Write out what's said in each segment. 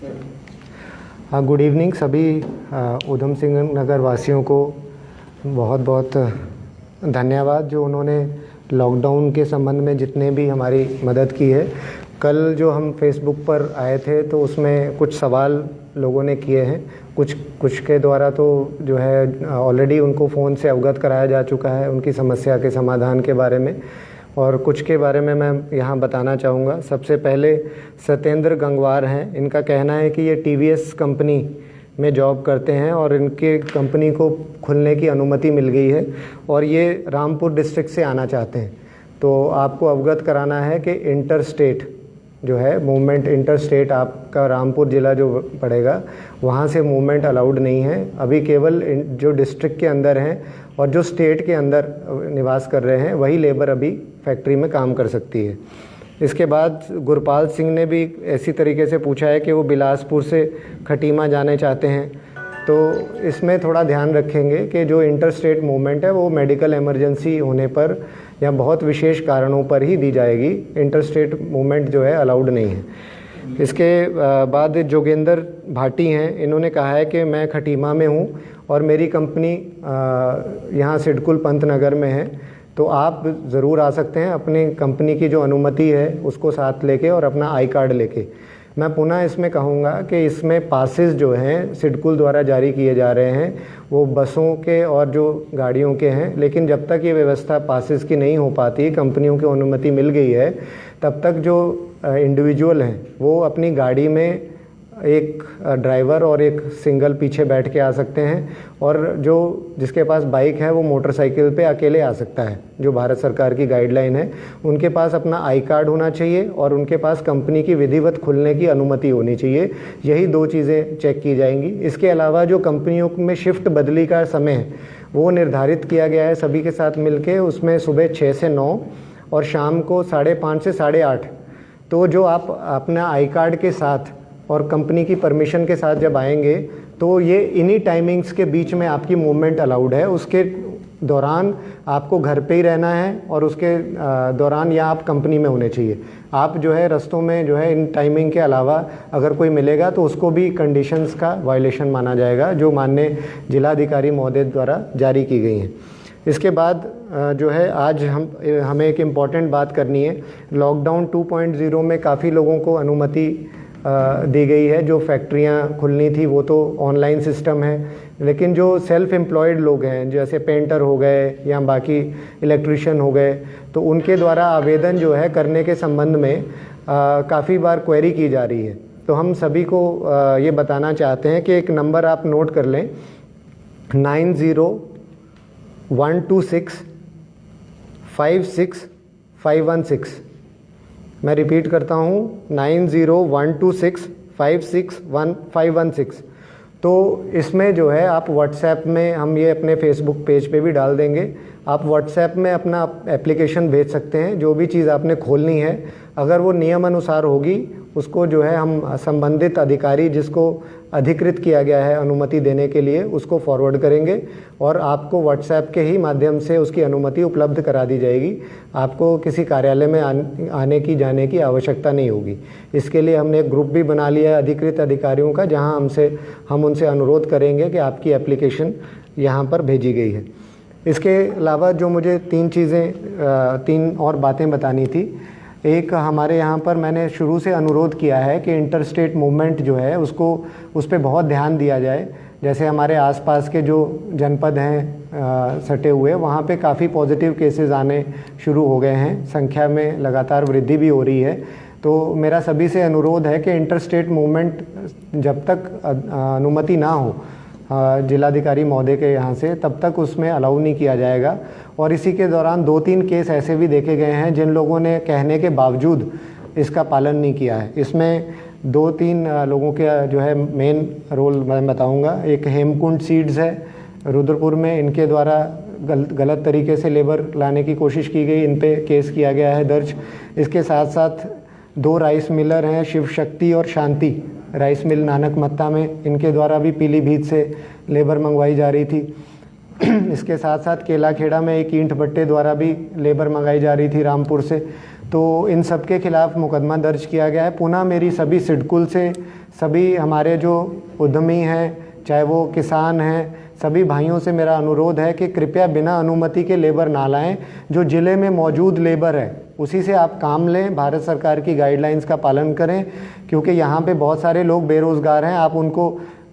हाँ, good evening सभी उधम सिंह नगर वासियों को बहुत बहुत धन्यवाद जो उन्होंने लॉकडाउन के संबंध में जितने भी हमारी मदद की है। कल जो हम फेसबुक पर आए थे तो उसमें कुछ सवाल लोगों ने किए हैं, कुछ के द्वारा तो जो है ऑलरेडी उनको फ़ोन से अवगत कराया जा चुका है उनकी समस्या के समाधान के बारे में, और कुछ के बारे में मैं यहाँ बताना चाहूँगा। सबसे पहले सत्येंद्र गंगवार हैं, इनका कहना है कि ये टीवीएस कंपनी में जॉब करते हैं और इनके कंपनी को खुलने की अनुमति मिल गई है और ये रामपुर डिस्ट्रिक्ट से आना चाहते हैं। तो आपको अवगत कराना है कि इंटर स्टेट जो है मूवमेंट, इंटर स्टेट आपका रामपुर ज़िला जो पड़ेगा वहाँ से मूवमेंट अलाउड नहीं है। अभी केवल जो डिस्ट्रिक्ट के अंदर हैं और जो स्टेट के अंदर निवास कर रहे हैं वही लेबर अभी फैक्ट्री में काम कर सकती है। इसके बाद गुरपाल सिंह ने भी ऐसी तरीके से पूछा है कि वो बिलासपुर से खटीमा जाने चाहते हैं। तो इसमें थोड़ा ध्यान रखेंगे कि जो इंटर स्टेट मूवमेंट है वो मेडिकल इमरजेंसी होने पर या बहुत विशेष कारणों पर ही दी जाएगी। इंटर स्टेट मूवमेंट जो है अलाउड नहीं है। इसके बाद जोगेंद्र भाटी हैं, इन्होंने कहा है कि मैं खटीमा में हूँ और मेरी कंपनी यहाँ सिडकुल पंत नगर में है, तो आप ज़रूर आ सकते हैं अपनी कंपनी की जो अनुमति है उसको साथ लेके और अपना आई कार्ड लेके। मैं पुनः इसमें कहूँगा कि इसमें पासेस जो हैं सिडकुल द्वारा जारी किए जा रहे हैं वो बसों के और जो गाड़ियों के हैं, लेकिन जब तक ये व्यवस्था पासेस की नहीं हो पाती, कंपनियों की अनुमति मिल गई है, तब तक जो इंडिविजुअल हैं वो अपनी गाड़ी में एक ड्राइवर और एक सिंगल पीछे बैठ के आ सकते हैं, और जो जिसके पास बाइक है वो मोटरसाइकिल पे अकेले आ सकता है। जो भारत सरकार की गाइडलाइन है, उनके पास अपना आई कार्ड होना चाहिए और उनके पास कंपनी की विधिवत खुलने की अनुमति होनी चाहिए। यही दो चीज़ें चेक की जाएंगी। इसके अलावा जो कंपनियों में शिफ्ट बदली का समय है वो निर्धारित किया गया है सभी के साथ मिलके, उसमें सुबह 6 से 9 और शाम को 5:30 से 8:30। तो जो आप अपना आई कार्ड के साथ और कंपनी की परमिशन के साथ जब आएंगे तो ये इन्हीं टाइमिंग्स के बीच में आपकी मूवमेंट अलाउड है। उसके दौरान आपको घर पे ही रहना है और उसके दौरान या आप कंपनी में होने चाहिए। आप जो है रस्तों में जो है इन टाइमिंग के अलावा अगर कोई मिलेगा तो उसको भी कंडीशंस का वायलेशन माना जाएगा जो माननीय जिलाधिकारी महोदय द्वारा जारी की गई हैं। इसके बाद जो है आज हमें एक इम्पॉर्टेंट बात करनी है। लॉकडाउन 2.0 में काफ़ी लोगों को अनुमति दी गई है। जो फैक्ट्रियां खुलनी थी वो तो ऑनलाइन सिस्टम है, लेकिन जो सेल्फ एम्प्लॉयड लोग हैं जैसे पेंटर हो गए या बाकी इलेक्ट्रिशियन हो गए, तो उनके द्वारा आवेदन जो है करने के संबंध में काफ़ी बार क्वेरी की जा रही है। तो हम सभी को ये बताना चाहते हैं कि एक नंबर आप नोट कर लें, 90-126-56516। मैं रिपीट करता हूँ, 90-126-56516। तो इसमें जो है आप व्हाट्सएप में, हम ये अपने फेसबुक पेज पे भी डाल देंगे, आप व्हाट्सएप में अपना एप्लीकेशन भेज सकते हैं। जो भी चीज़ आपने खोलनी है अगर वो नियम अनुसार होगी उसको जो है हम संबंधित अधिकारी जिसको अधिकृत किया गया है अनुमति देने के लिए उसको फॉरवर्ड करेंगे और आपको व्हाट्सएप के ही माध्यम से उसकी अनुमति उपलब्ध करा दी जाएगी। आपको किसी कार्यालय में आने की जाने की आवश्यकता नहीं होगी। इसके लिए हमने एक ग्रुप भी बना लिया है अधिकृत अधिकारियों का, जहां हम उनसे अनुरोध करेंगे कि आपकी एप्लीकेशन यहाँ पर भेजी गई है। इसके अलावा जो मुझे तीन और बातें बतानी थी। एक, हमारे यहाँ पर मैंने शुरू से अनुरोध किया है कि इंटर स्टेट मूवमेंट जो है उस पर बहुत ध्यान दिया जाए। जैसे हमारे आसपास के जो जनपद हैं सटे हुए, वहाँ पे काफ़ी पॉजिटिव केसेस आने शुरू हो गए हैं, संख्या में लगातार वृद्धि भी हो रही है। तो मेरा सभी से अनुरोध है कि इंटर स्टेट मूवमेंट जब तक अनुमति ना हो जिलाधिकारी महोदय के यहाँ से, तब तक उसमें अलाउ नहीं किया जाएगा। और इसी के दौरान 2-3 केस ऐसे भी देखे गए हैं जिन लोगों ने कहने के बावजूद इसका पालन नहीं किया है। इसमें 2-3 लोगों के जो है मेन रोल मैं बताऊंगा। एक हेमकुंड सीड्स है रुद्रपुर में, इनके द्वारा गलत तरीके से लेबर लाने की कोशिश की गई, इन पे केस किया गया है दर्ज। इसके साथ साथ 2 राइस मिलर हैं, शिव शक्ति और शांति राइस मिल नानक मत्ता में, इनके द्वारा भी पीलीभीत से लेबर मंगवाई जा रही थी। इसके साथ साथ केला खेड़ा में एक ईंट भट्टे द्वारा भी लेबर मंगाई जा रही थी रामपुर से। तो इन सब के खिलाफ़ मुकदमा दर्ज किया गया है। पुनः मेरी सभी सिडकुल से सभी हमारे जो उद्यमी हैं, चाहे वो किसान हैं, सभी भाइयों से मेरा अनुरोध है कि कृपया बिना अनुमति के लेबर ना लाएं। जो ज़िले में मौजूद लेबर है उसी से आप काम लें, भारत सरकार की गाइडलाइंस का पालन करें, क्योंकि यहाँ पे बहुत सारे लोग बेरोज़गार हैं। आप उनको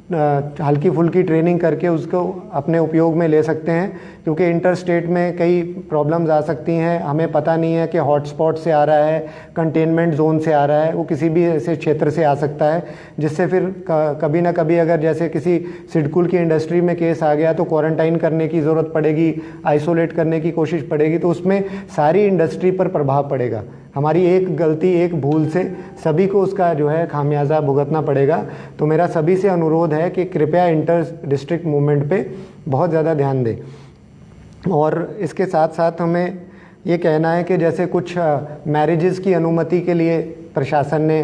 हल्की फुल्की ट्रेनिंग करके उसको अपने उपयोग में ले सकते हैं, क्योंकि इंटर स्टेट में कई प्रॉब्लम्स आ सकती हैं। हमें पता नहीं है कि हॉटस्पॉट से आ रहा है, कंटेनमेंट जोन से आ रहा है, वो किसी भी ऐसे क्षेत्र से आ सकता है, जिससे फिर कभी ना कभी अगर जैसे किसी सिडकुल की इंडस्ट्री में केस आ गया तो क्वारंटाइन करने की ज़रूरत पड़ेगी, आइसोलेट करने की कोशिश पड़ेगी, तो उसमें सारी इंडस्ट्री पर प्रभाव पड़ेगा। हमारी एक गलती, एक भूल से सभी को उसका जो है खामियाजा भुगतना पड़ेगा। तो मेरा सभी से अनुरोध है कि कृपया इंटर डिस्ट्रिक्ट मूवमेंट पे बहुत ज़्यादा ध्यान दें। और इसके साथ साथ हमें ये कहना है कि जैसे कुछ मैरिजेस की अनुमति के लिए प्रशासन ने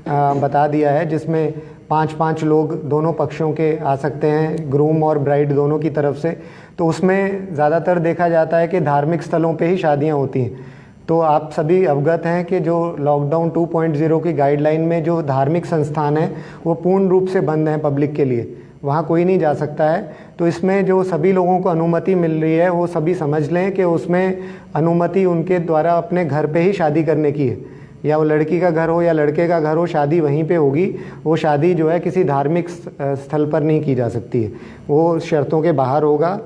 बता दिया है, जिसमें 5-5 लोग दोनों पक्षों के आ सकते हैं, ग्रूम और ब्राइड दोनों की तरफ से। तो उसमें ज़्यादातर देखा जाता है कि धार्मिक स्थलों पे ही शादियाँ होती हैं। तो आप सभी अवगत हैं कि जो लॉकडाउन 2.0 की गाइडलाइन में जो धार्मिक संस्थान हैं वो पूर्ण रूप से बंद हैं पब्लिक के लिए, वहाँ कोई नहीं जा सकता है। तो इसमें जो सभी लोगों को अनुमति मिल रही है वो सभी समझ लें कि उसमें अनुमति उनके द्वारा अपने घर पे ही शादी करने की है, या वो लड़की का घर हो या लड़के का घर हो, शादी वहीं पे होगी। वो शादी जो है किसी धार्मिक स्थल पर नहीं की जा सकती है, वो शर्तों के बाहर होगा।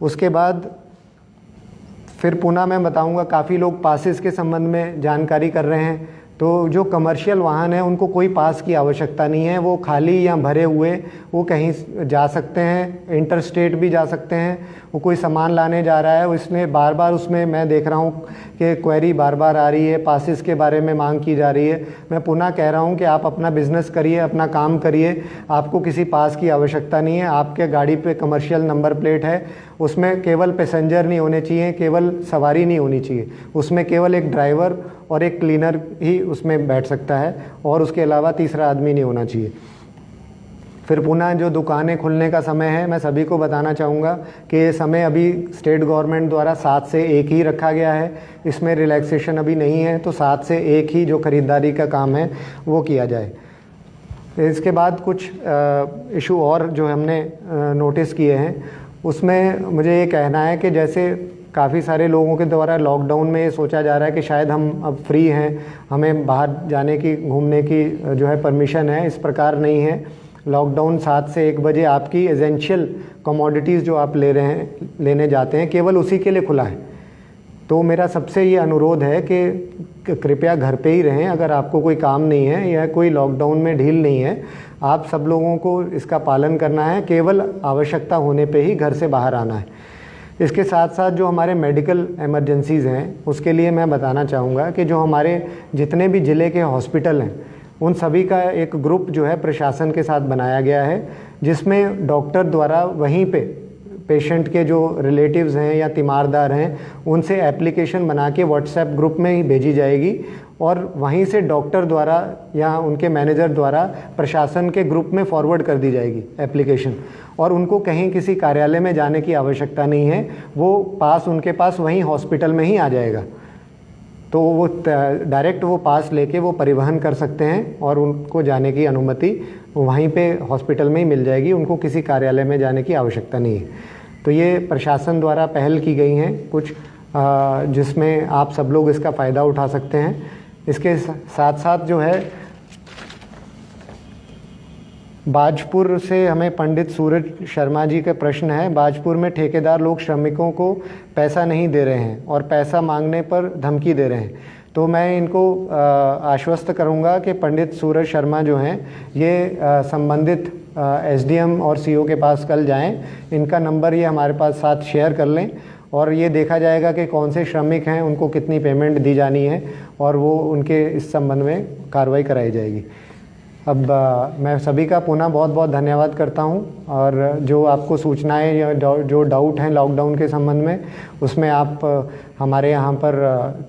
उसके बाद फिर पुनः मैं बताऊंगा, काफ़ी लोग पासेस के संबंध में जानकारी कर रहे हैं। तो जो कमर्शियल वाहन है उनको कोई पास की आवश्यकता नहीं है, वो खाली या भरे हुए वो कहीं जा सकते हैं, इंटर स्टेट भी जा सकते हैं। वो कोई सामान लाने जा रहा है, इसमें बार बार उसमें मैं देख रहा हूँ कि क्वेरी बार बार आ रही है, पासेस के बारे में मांग की जा रही है। मैं पुनः कह रहा हूँ कि आप अपना बिज़नेस करिए, अपना काम करिए, आपको किसी पास की आवश्यकता नहीं है। आपके गाड़ी पे कमर्शियल नंबर प्लेट है, उसमें केवल पैसेंजर नहीं होने चाहिए, केवल सवारी नहीं होनी चाहिए, उसमें केवल एक ड्राइवर और एक क्लीनर ही उसमें बैठ सकता है, और उसके अलावा तीसरा आदमी नहीं होना चाहिए। फिर पुनः जो दुकानें खुलने का समय है, मैं सभी को बताना चाहूँगा कि ये समय अभी स्टेट गवर्नमेंट द्वारा 7 से 1 ही रखा गया है, इसमें रिलैक्सेशन अभी नहीं है। तो 7 से 1 ही जो ख़रीदारी का काम है वो किया जाए। इसके बाद कुछ इशू और जो हमने नोटिस किए हैं, उसमें मुझे ये कहना है कि जैसे काफ़ी सारे लोगों के द्वारा लॉकडाउन में ये सोचा जा रहा है कि शायद हम अब फ्री हैं, हमें बाहर जाने की, घूमने की जो है परमिशन है। इस प्रकार नहीं है। लॉकडाउन 7 से 1 बजे आपकी एसेंशियल कमोडिटीज़ जो आप लेने जाते हैं, केवल उसी के लिए खुला है। तो मेरा सबसे ये अनुरोध है कि कृपया घर पे ही रहें। अगर आपको कोई काम नहीं है या कोई लॉकडाउन में ढील नहीं है, आप सब लोगों को इसका पालन करना है, केवल आवश्यकता होने पे ही घर से बाहर आना है। इसके साथ साथ जो हमारे मेडिकल इमरजेंसीज़ हैं, उसके लिए मैं बताना चाहूँगा कि जो हमारे जितने भी ज़िले के हॉस्पिटल हैं, उन सभी का एक ग्रुप जो है प्रशासन के साथ बनाया गया है, जिसमें डॉक्टर द्वारा वहीं पे पेशेंट के जो रिलेटिव्स हैं या तीमारदार हैं, उनसे एप्लीकेशन बना के व्हाट्सएप ग्रुप में ही भेजी जाएगी, और वहीं से डॉक्टर द्वारा या उनके मैनेजर द्वारा प्रशासन के ग्रुप में फॉरवर्ड कर दी जाएगी एप्लीकेशन, और उनको कहीं किसी कार्यालय में जाने की आवश्यकता नहीं है। वो पास उनके पास वहीं हॉस्पिटल में ही आ जाएगा। तो वो डायरेक्ट वो पास लेके वो परिवहन कर सकते हैं, और उनको जाने की अनुमति वहीं पे हॉस्पिटल में ही मिल जाएगी, उनको किसी कार्यालय में जाने की आवश्यकता नहीं है। तो ये प्रशासन द्वारा पहल की गई हैं कुछ, जिसमें आप सब लोग इसका फ़ायदा उठा सकते हैं। इसके साथ साथ जो है बाजपुर से हमें पंडित सूरज शर्मा जी का प्रश्न है। बाजपुर में ठेकेदार लोग श्रमिकों को पैसा नहीं दे रहे हैं और पैसा मांगने पर धमकी दे रहे हैं। तो मैं इनको आश्वस्त करूंगा कि पंडित सूरज शर्मा जो हैं ये संबंधित एसडीएम और सीओ के पास कल जाएं। इनका नंबर ये हमारे पास साथ शेयर कर लें, और ये देखा जाएगा कि कौन से श्रमिक हैं, उनको कितनी पेमेंट दी जानी है, और वो उनके इस संबंध में कार्रवाई कराई जाएगी। अब मैं सभी का पुनः बहुत बहुत धन्यवाद करता हूं, और जो आपको सूचनाएं या जो डाउट हैं लॉकडाउन के संबंध में, उसमें आप हमारे यहाँ पर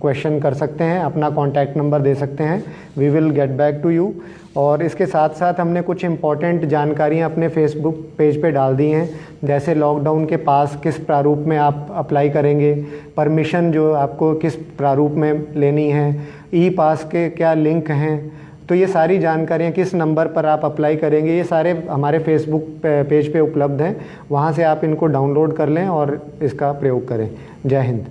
क्वेश्चन कर सकते हैं, अपना कॉन्टैक्ट नंबर दे सकते हैं। We will get back to you. और इसके साथ साथ हमने कुछ इम्पॉर्टेंट जानकारियाँ अपने फेसबुक पेज पे डाल दी हैं, जैसे लॉकडाउन के पास किस प्रारूप में आप अप्लाई करेंगे, परमिशन जो आपको किस प्रारूप में लेनी है, ई पास के क्या लिंक हैं, तो ये सारी जानकारियाँ किस नंबर पर आप अप्लाई करेंगे, ये सारे हमारे फेसबुक पेज पे उपलब्ध हैं। वहाँ से आप इनको डाउनलोड कर लें और इसका प्रयोग करें। जय हिंद।